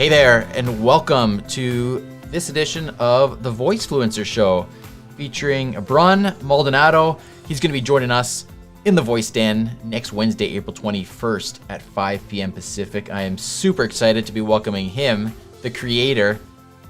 Hey there, and welcome to this edition of the Voicefluencer Show, featuring Abran Maldonado. He's going to be joining us in the Voice Den next Wednesday, April 21st at 5 p.m. Pacific. I am super excited to be welcoming him, the creator,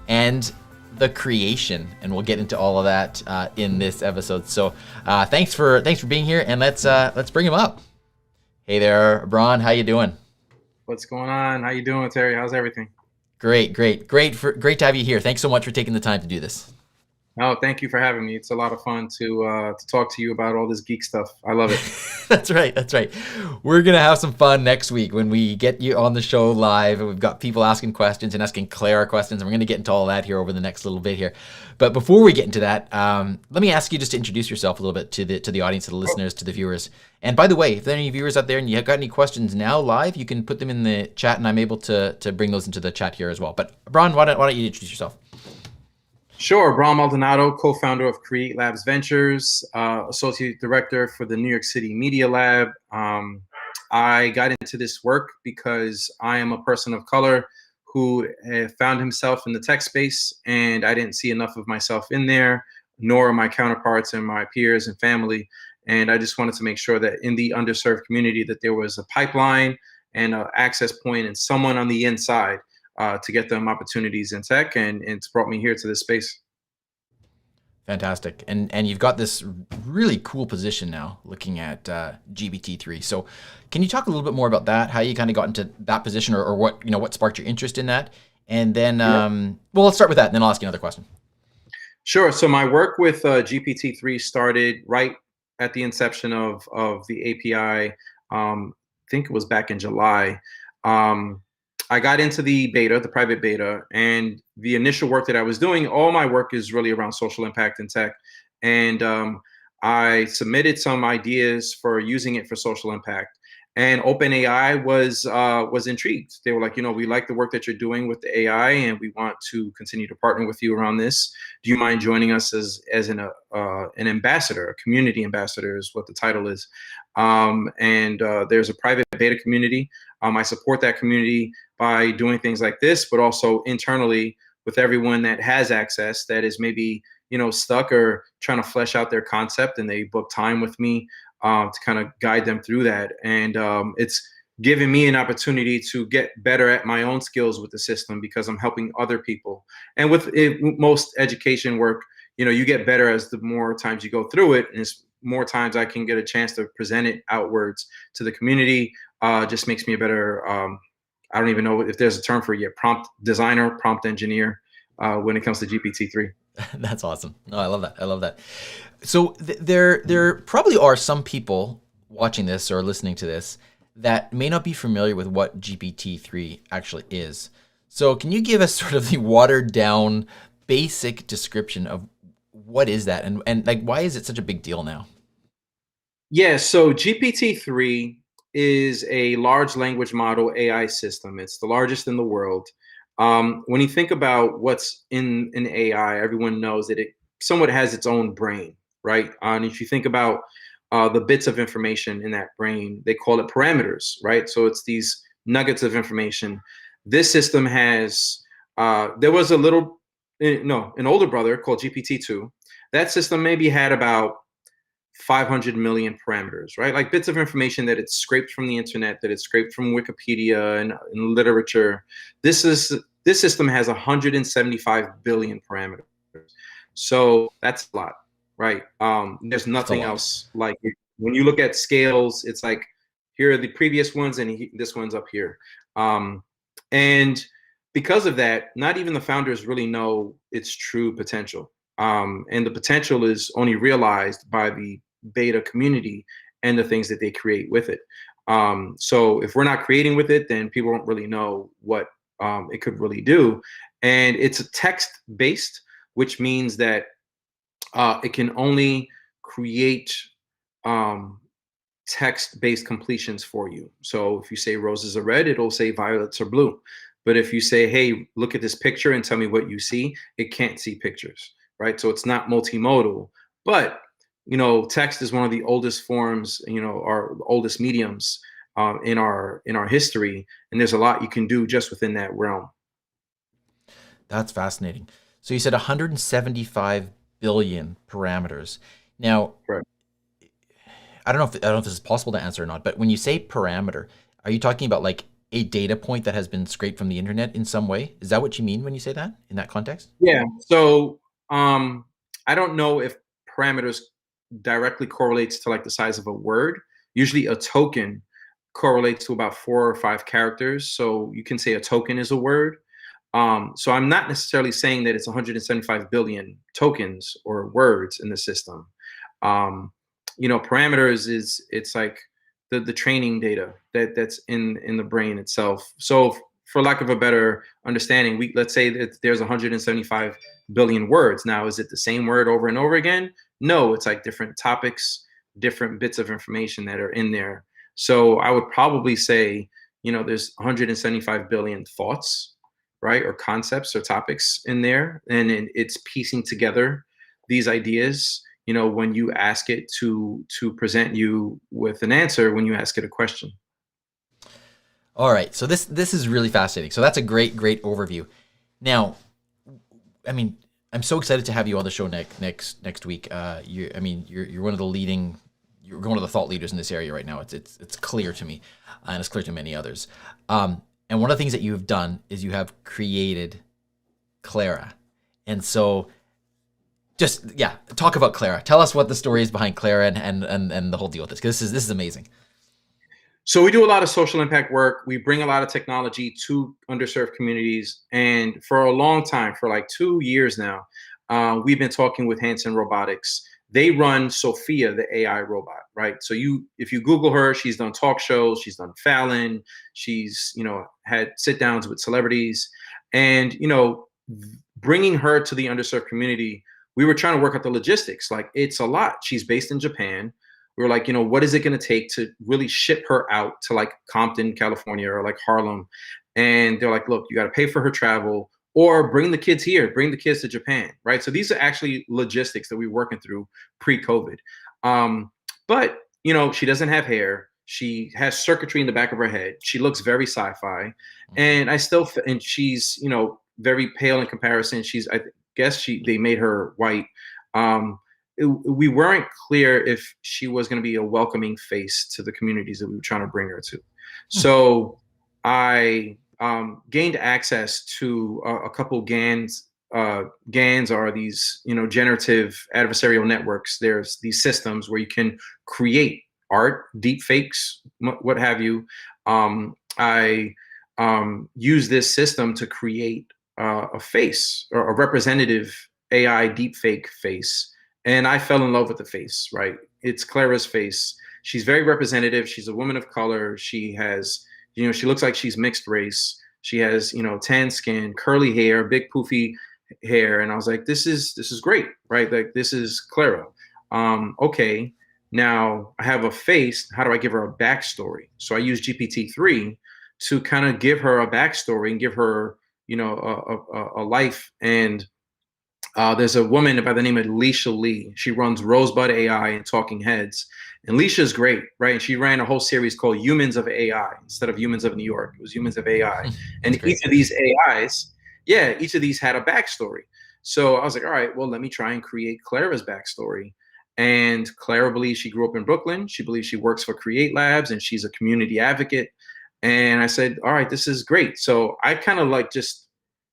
and the creation, and we'll get into all of that in this episode. So thanks for being here, and let's bring him up. Hey there, Abran, how you doing? What's going on? How you doing, Teri? How's everything? Great to have you here. Thanks so much for taking the time to do this. Oh, thank you for having me. It's a lot of fun to talk to you about all this geek stuff. I love it. That's right. We're gonna have some fun next week when we get you on the show live, and we've got people asking questions and asking Clara questions, and we're gonna get into all that here over the next little bit here. But before we get into that, let me ask you just to introduce yourself a little bit to the audience, to the listeners, to the viewers. And by the way, if there are any viewers out there and you have got any questions now live, you can put them in the chat, and I'm able to bring those into the chat here as well. But Abran, why don't you introduce yourself? Sure. Abran Maldonado, co-founder of Create Labs Ventures, associate director for the New York City Media Lab. I got into this work because I am a person of color who found himself in the tech space, and I didn't see enough of myself in there, nor my counterparts and my peers and family. And I just wanted to make sure that in the underserved community that there was a pipeline and an access point and someone on the inside to get them opportunities in tech, and it's brought me here to this space. Fantastic. And you've got this really cool position now looking at GPT-3. So can you talk a little bit more about that, how you kind of got into that position, or what sparked your interest in that? And then, well, let's start with that, and then I'll ask you another question. Sure. So my work with GPT-3 started right at the inception of the API. I think it was back in July. I got into the private beta, and the initial work that I was doing, all my work is really around social impact in tech. And I submitted some ideas for using it for social impact. And OpenAI was intrigued. They were like, we like the work that you're doing with the AI, and we want to continue to partner with you around this. Do you mind joining us as an ambassador, a community ambassador is what the title is. And there's a private beta community. I support that community by doing things like this, but also internally with everyone that has access, that is maybe stuck or trying to flesh out their concept, and they book time with me to kind of guide them through that. And it's given me an opportunity to get better at my own skills with the system, because I'm helping other people. And with most education work, you get better as the more times you go through it, and it's more times I can get a chance to present it outwards to the community. Just makes me a better, I don't even know if there's a term for it yet, prompt designer, prompt engineer, when it comes to GPT-3. That's awesome. No, I love that. So there probably are some people watching this or listening to this that may not be familiar with what GPT-3 actually is. So can you give us sort of the watered down basic description of what is that, and like, why is it such a big deal now? Yeah, so GPT-3 is a large language model AI system. It's the largest in the world. When you think about what's in an AI, everyone knows that it somewhat has its own brain, right? And if you think about the bits of information in that brain, they call it parameters, right? So it's these nuggets of information. This system has, there was an older brother called GPT-2. That system maybe had about 500 million parameters, right? Like bits of information that it's scraped from the internet, that it's scraped from Wikipedia and literature. This system has 175 billion parameters. So that's a lot, right? There's nothing else like it. When you look at scales, it's like, here are the previous ones, and this one's up here. And because of that, not even the founders really know its true potential. And the potential is only realized by the beta community and the things that they create with it. So if we're not creating with it, then people don't really know what it could really do. And it's a text-based, which means that it can only create text-based completions for you. So if you say roses are red, it'll say violets are blue. But if you say, hey, look at this picture and tell me what you see, it can't see pictures, right? So it's not multimodal. But text is one of the oldest forms, our oldest mediums in our history, and there's a lot you can do just within that realm. That's fascinating. So you said 175 billion parameters. Now, Right. I don't know if this is possible to answer or not, but when you say parameter, are you talking about like a data point that has been scraped from the internet in some way? Is that what you mean when you say that in that context? Yeah. So I don't know if parameters directly correlates to like the size of a word. Usually a token correlates to about 4 or 5 characters. So you can say a token is a word. So I'm not necessarily saying that it's 175 billion tokens or words in the system. Um, parameters is it's like the training data that's in the brain itself. So for lack of a better understanding, let's say that there's 175 billion words. Now, is it the same word over and over again? No, it's like different topics, different bits of information that are in there. So I would probably say, there's 175 billion thoughts, right, or concepts or topics in there, and it's piecing together these ideas, when you ask it to present you with an answer, when you ask it a question. All right. So this is really fascinating. So that's a great overview. Now, I mean, I'm so excited to have you on the show next week. You're one of the you're one of the thought leaders in this area right now. It's clear to me, and it's clear to many others. And one of the things that you have done is you have created Clara, and so just yeah, talk about Clara. Tell us what the story is behind Clara and the whole deal with this, because this is amazing. So we do a lot of social impact work. We bring a lot of technology to underserved communities, and for a long time, for like 2 years now, we've been talking with Hanson Robotics. They run Sophia, the AI robot, right? So if you Google her, she's done talk shows, she's done Fallon, she's had sit downs with celebrities, and bringing her to the underserved community, we were trying to work out the logistics. Like, it's a lot. She's based in Japan. We were like, what is it going to take to really ship her out to like Compton, California, or like Harlem? And they're like, look, you got to pay for her travel, or bring the kids here, bring the kids to Japan, right? So these are actually logistics that we're working through pre-COVID. But she doesn't have hair. She has circuitry in the back of her head. She looks very sci-fi, and and she's very pale in comparison. I guess they made her white. We weren't clear if she was going to be a welcoming face to the communities that we were trying to bring her to. So I gained access to a couple GANs. GANs are these, generative adversarial networks. There's these systems where you can create art, deep fakes, what have you. I use this system to create a face, or a representative AI deepfake face. And I fell in love with the face, right? It's Clara's face. She's very representative. She's a woman of color. She has, she looks like she's mixed race. She has, tan skin, curly hair, big poofy hair. And I was like, this is great, right? Like, this is Clara. Okay, now I have a face. How do I give her a backstory? So I use GPT-3 to kind of give her a backstory and give her, a life. And there's a woman by the name of Leisha Lee. She runs Rosebud AI and Talking Heads. And Leisha's great, right? And she ran a whole series called Humans of AI instead of Humans of New York. It was Humans of AI. And each of these AIs, each of these had a backstory. So I was like, all right, well, let me try and create Clara's backstory. And Clara believes she grew up in Brooklyn. She believes she works for Create Labs, and she's a community advocate. And I said, all right, this is great. So I kind of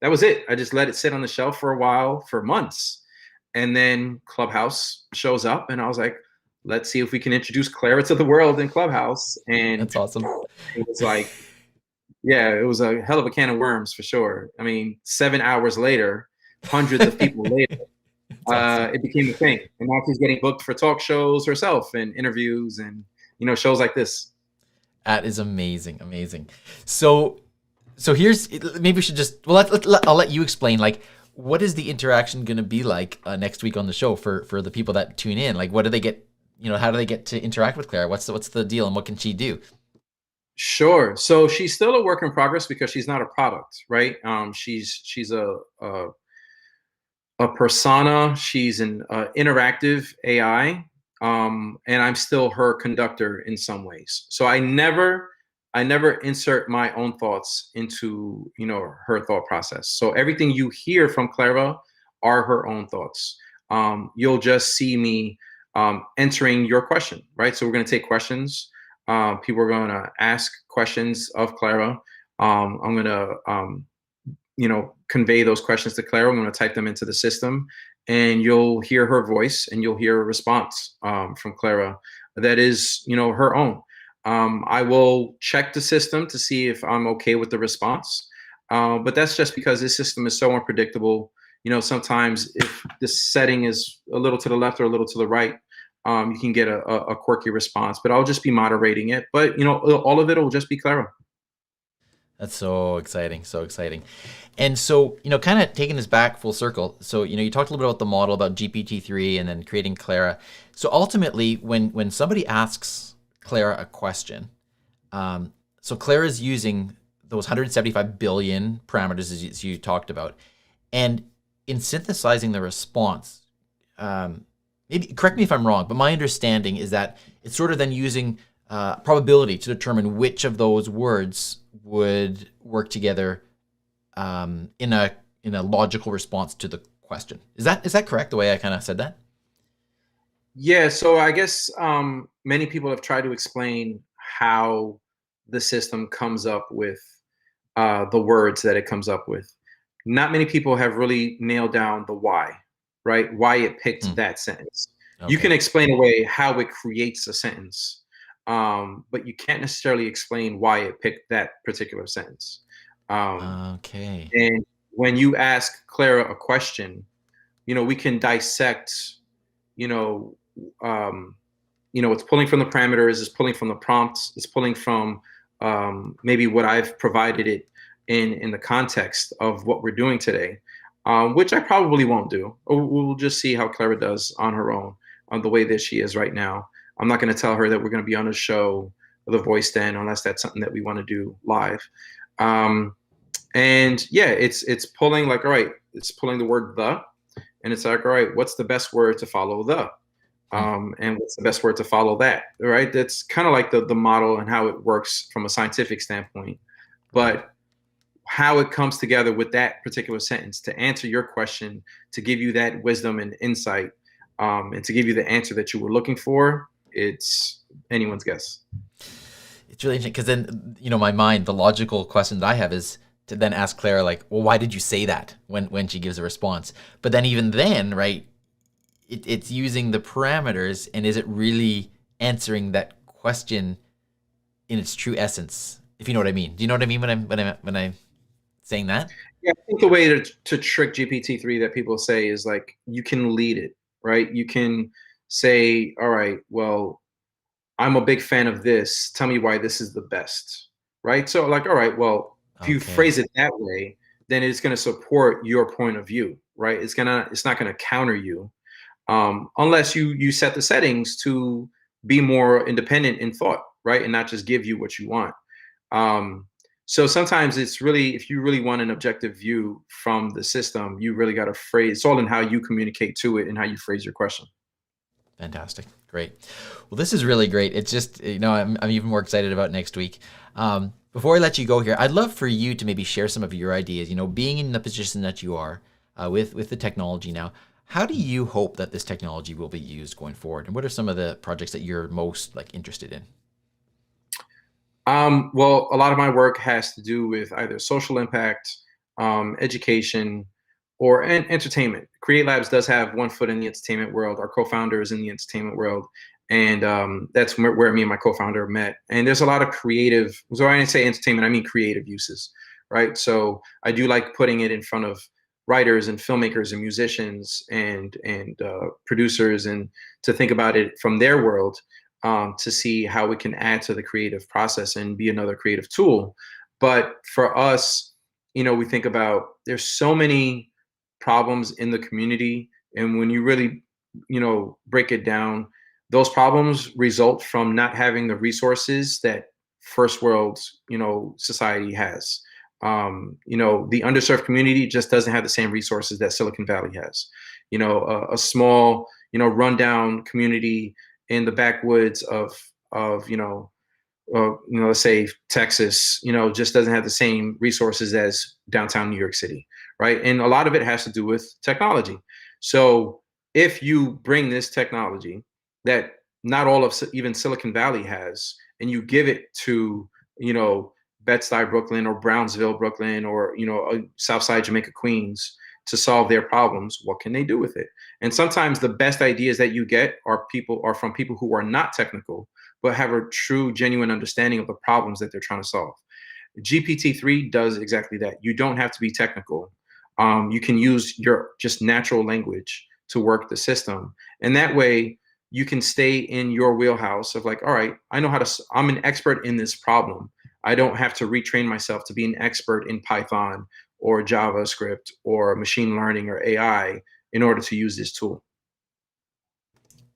that was it. I just let it sit on the shelf for a while, for months. And then Clubhouse shows up, and I was like, let's see if we can introduce Clara to the world in Clubhouse. And That's awesome. it was like, it was a hell of a can of worms for sure. I mean, 7 hours later, hundreds of people later, awesome. It became a thing. And now she's getting booked for talk shows herself and interviews and, shows like this. That is amazing. So here's, maybe we should just, well, I'll let you explain, like, what is the interaction going to be like next week on the show for the people that tune in? Like, what do they get, how do they get to interact with Clara? What's the deal, and what can she do? Sure. So she's still a work in progress because she's not a product, right? She's a persona. She's an interactive AI, and I'm still her conductor in some ways. So I never I never insert my own thoughts into, her thought process. So everything you hear from Clara are her own thoughts. You'll just see me entering your question, right? So we're going to take questions. People are going to ask questions of Clara. I'm going to, convey those questions to Clara. I'm going to type them into the system, and you'll hear her voice and you'll hear a response from Clara that is, her own. I will check the system to see if I'm okay with the response. But that's just because this system is so unpredictable. Sometimes if the setting is a little to the left or a little to the right, you can get a quirky response. But I'll just be moderating it. But, all of it will just be Clara. That's so exciting, so exciting. And so, kind of taking this back full circle. So, you talked a little bit about the model, about GPT-3 and then creating Clara. So ultimately, when somebody asks Clara a question, so Clara is using those 175 billion parameters as you talked about. And in synthesizing the response, maybe correct me if I'm wrong, but my understanding is that it's sort of then using probability to determine which of those words would work together in a logical response to the question. Is that correct, the way I kind of said that? Yeah, so I guess many people have tried to explain how the system comes up with the words that it comes up with. Not many people have really nailed down the why, right? Why it picked that sentence. You Okay. can explain away how it creates a sentence, but you can't necessarily explain why it picked that particular sentence. Okay. And when you ask Clara a question, we can dissect, you know, um, it's pulling from the parameters, it's pulling from the prompts, it's pulling from maybe what I've provided it in the context of what we're doing today, which I probably won't do. We'll just see how Clara does on her own, on the way that she is right now. I'm not going to tell her that we're going to be on a show, The Voice Den, unless that's something that we want to do live. And yeah, it's pulling like, all right, it's pulling the word the, and it's like, all right, what's the best word to follow the? And what's the best word to follow that, right? That's kind of like the model and how it works from a scientific standpoint. But how it comes together with that particular sentence to answer your question, to give you that wisdom and insight, and to give you the answer that you were looking for, it's anyone's guess. It's really interesting because then, my mind, the logical question that I have is to then ask Clara, like, well, why did you say that when she gives a response? But then even then, right, it's using the parameters, and is it really answering that question in its true essence? If you know what I mean. Do you know what I mean when I'm saying that? Yeah, I think the way to trick GPT-3 that people say is like, you can lead it, right? You can say, all right, well, I'm a big fan of this. Tell me why this is the best, right? So like, all right, well, if you Okay. phrase it that way, then it's going to support your point of view, right? It's not going to counter you, unless you set the settings to be more independent in thought, right, and not just give you what you want. Um, so sometimes it's really, if you really want an objective view from the system, you really got to phrase. It's all in how you communicate to it and how you phrase your question. Fantastic. Great. Well, this is really great. It's just, I'm even more excited about next week. Before I let you go here, I'd love for you to maybe share some of your ideas. Being in the position that you are with the technology now, how do you hope that this technology will be used going forward? And what are some of the projects that you're most interested in? Well, a lot of my work has to do with either social impact, education, or entertainment. Create Labs does have one foot in the entertainment world. Our co-founder is in the entertainment world, and that's where me and my co-founder met. And there's a lot of creative. So I didn't say entertainment; I mean creative uses, right? So I do like putting it in front of writers and filmmakers and musicians and producers, and to think about it from their world, to see how we can add to the creative process and be another creative tool. But for us, we think about, there's so many problems in the community, and when you really, break it down, those problems result from not having the resources that first world, society has. The underserved community just doesn't have the same resources that Silicon Valley has. A small, rundown community in the backwoods of let's say Texas, just doesn't have the same resources as downtown New York City, right? And a lot of it has to do with technology. So if you bring this technology that not all of even Silicon Valley has, and you give it to, Bed-Stuy, Brooklyn, or Brownsville, Brooklyn, or, Southside Jamaica, Queens, to solve their problems, what can they do with it? And sometimes the best ideas that you get are from people who are not technical, but have a true, genuine understanding of the problems that they're trying to solve. GPT-3 does exactly that. You don't have to be technical. You can use your just natural language to work the system. And that way you can stay in your wheelhouse of like, all right, I'm an expert in this problem. I don't have to retrain myself to be an expert in Python or JavaScript or machine learning or AI in order to use this tool.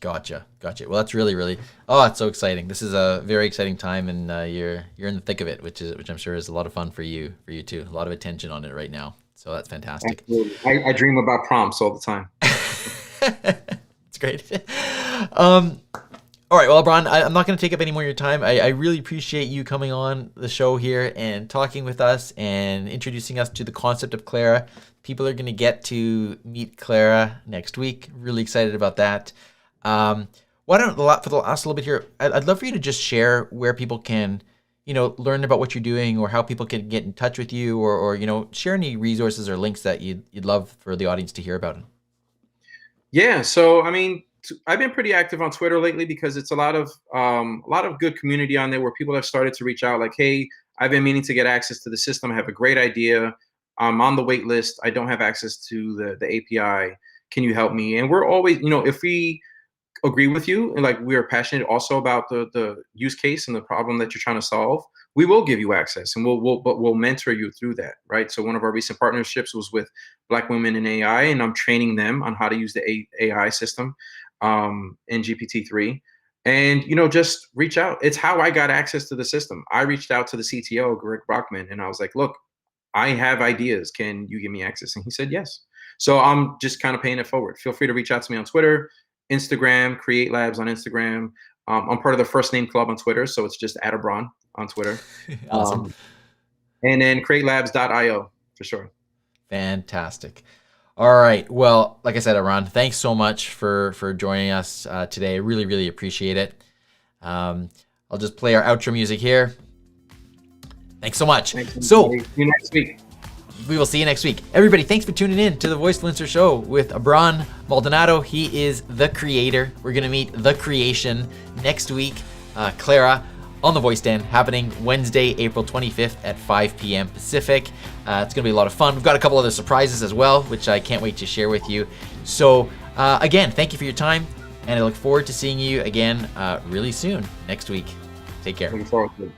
Gotcha. Well, that's really, oh, it's so exciting. This is a very exciting time, and you're in the thick of it, which I'm sure is a lot of fun for you too. A lot of attention on it right now. So that's fantastic. Absolutely. I dream about prompts all the time. It's great. All right, well, Abran, I'm not going to take up any more of your time. I really appreciate you coming on the show here and talking with us and introducing us to the concept of Clara. People are going to get to meet Clara next week. Really excited about that. Why don't for the last little bit here, I'd love for you to just share where people can, learn about what you're doing, or how people can get in touch with you, or share any resources or links that you'd love for the audience to hear about. Yeah, so I've been pretty active on Twitter lately because it's a lot of good community on there where people have started to reach out like, hey, I've been meaning to get access to the system. I have a great idea. I'm on the wait list. I don't have access to the API. Can you help me? And we're always, if we agree with you and like we are passionate also about the use case and the problem that you're trying to solve, we will give you access, and we'll mentor you through that, right? So one of our recent partnerships was with Black Women in AI, and I'm training them on how to use the AI system in GPT-3. And just reach out. It's how I got access to the system. I reached out to the CTO, Greg Brockman, and I was like, look, I have ideas. Can you give me access? And he said yes. So I'm just kind of paying it forward. Feel free to reach out to me on Twitter, Instagram, Create Labs on Instagram. I'm part of the First Name Club on Twitter, so it's just @Abran on Twitter. Awesome. And then createlabs.io for sure. Fantastic. All right. Well, like I said, Abran, thanks so much for joining us today. I really appreciate it. I'll just play our outro music here. Thanks so much. So, see you next week. We will see you next week. Everybody, thanks for tuning in to the Voicefluencer Show with Abran Maldonado. He is the creator. We're going to meet the creation next week. Clara on the Voice Den, happening Wednesday, April 25th at 5 p.m. Pacific. It's going to be a lot of fun. We've got a couple other surprises as well, which I can't wait to share with you. So again, thank you for your time, and I look forward to seeing you again really soon next week. Take care. Looking forward to it.